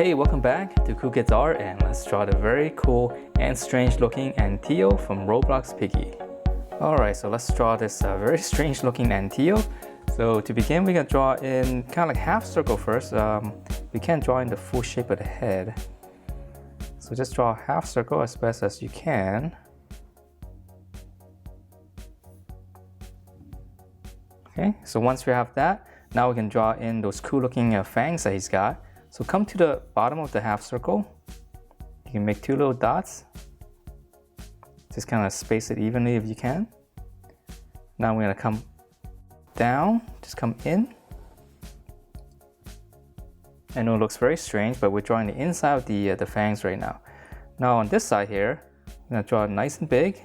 Hey, welcome back to Cool Kids Art, and let's draw the very cool and strange looking Anteo from Roblox Piggy. Alright, so let's draw this very strange looking Anteo. So to begin, we're going to draw in kind of like half circle first. We can't draw in the full shape of the head. So just draw a half circle as best as you can. Okay, so once we have that, now we can draw in those cool looking fangs that he's got. So come to the bottom of the half circle. You can make two little dots. Just kind of space it evenly if you can. Now we're going to come down, just come in. I know it looks very strange, but we're drawing the inside of the fangs right now. Now on this side here, I'm going to draw it nice and big.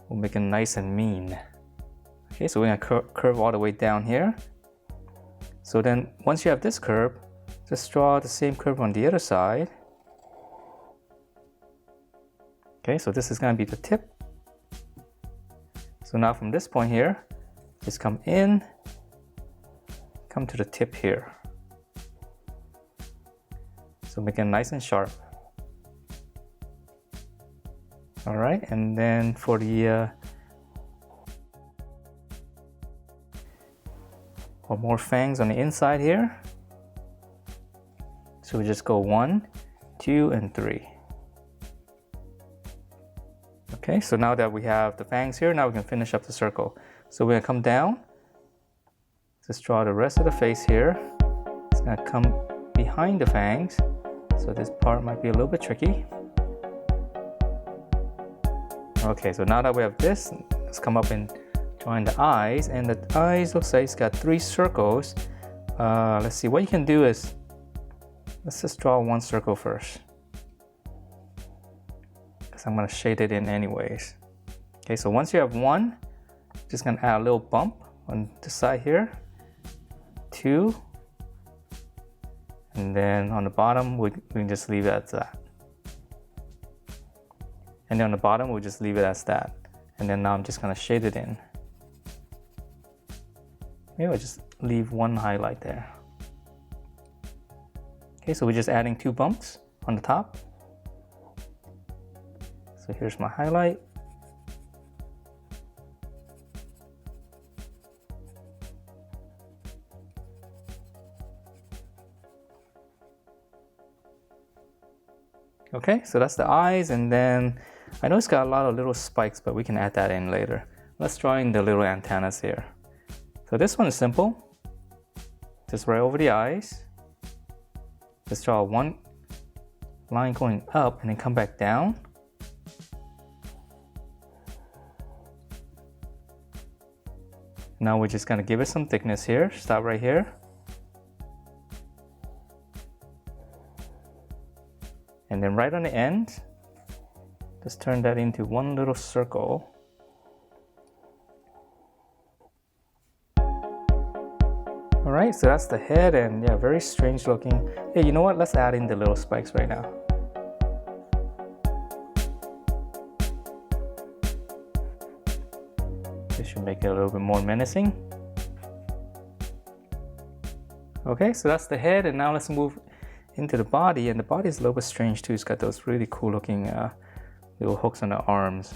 We'll make it nice and mean. Okay, so we're going to curve all the way down here. So then once you have this curve, just draw the same curve on the other side. Okay, so this is going to be the tip. So now from this point here, just come in, come to the tip here. So make it nice and sharp. All right, and then for the or more fangs on the inside here. So we just go 1, 2, and 3. Okay, so now that we have the fangs here, now we can finish up the circle. So we're gonna come down, just draw the rest of the face here. It's gonna come behind the fangs, so this part might be a little bit tricky. Okay, so now that we have this, let's come up and drawing the eyes, and the eyes looks like it's got 3 circles. Let's see, what you can do is, let's just draw one circle first, because I'm going to shade it in anyways. Okay, so once you have one, just going to add a little bump on the side here, 2, and then on the bottom we can just leave it as that. And then on the bottom we'll just leave it as that. And then now I'm just going to shade it in. Maybe I'll just leave one highlight there. Okay, so we're just adding 2 bumps on the top. So here's my highlight. Okay, so that's the eyes, and then I know it's got a lot of little spikes, but we can add that in later. Let's draw in the little antennas here. So this one is simple, just right over the eyes. Just draw one line going up and then come back down. Now we're just gonna give it some thickness here, stop right here. And then right on the end, just turn that into one little circle. Alright, so that's the head, and yeah, very strange looking. Hey, you know what? Let's add in the little spikes right now. This should make it a little bit more menacing. Okay, so that's the head, and now let's move into the body, and the body is a little bit strange too. It's got those really cool looking little hooks on the arms.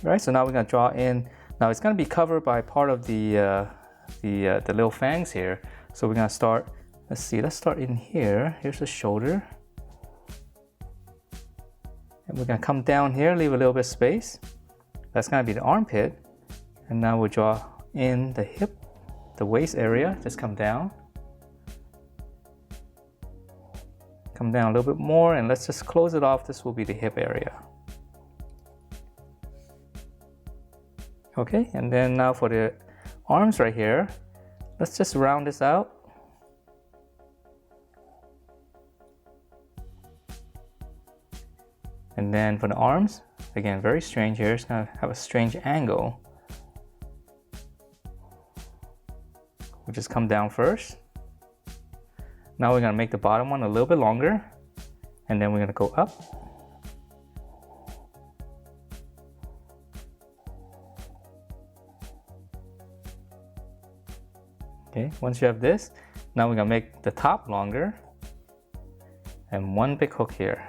Alright, so now we're going to draw in. Now it's going to be covered by part of the little fangs here. So we're gonna start, let's start in here. Here's the shoulder. And we're gonna come down here, leave a little bit of space. That's gonna be the armpit. And now we'll draw in the hip, the waist area. Just come down. Come down a little bit more, and let's just close it off. This will be the hip area. Okay, and then now for the arms right here, let's just round this out. And then for the arms, again, very strange here. It's gonna have a strange angle. We'll just come down first. Now we're gonna make the bottom one a little bit longer, and then we're gonna go up. Okay, once you have this, Now we're gonna make the top longer and one big hook here.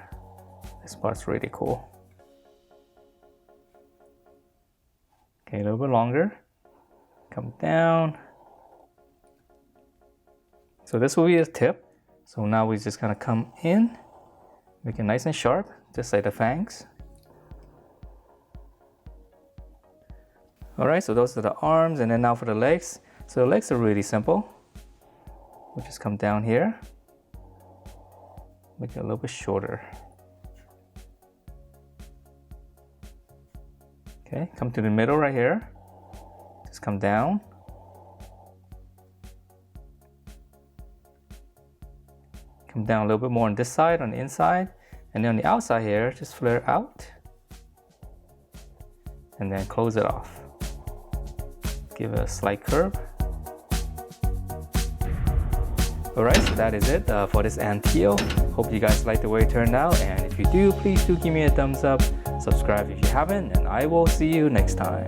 This part's really cool. Okay, a little bit longer. Come down. So this will be the tip. So now we're just gonna come in, make it nice and sharp, just like the fangs. All right, so those are the arms, and then now for the legs. So the legs are really simple. We'll just come down here, make it a little bit shorter. Okay, come to the middle right here. Just come down. Come down a little bit more on this side, on the inside, and then on the outside here, just flare out, and then close it off. Give it a slight curve. Alright, so that is it for this Anteo. Hope you guys like the way it turned out, and if you do, please do give me a thumbs up, subscribe if you haven't, and I will see you next time.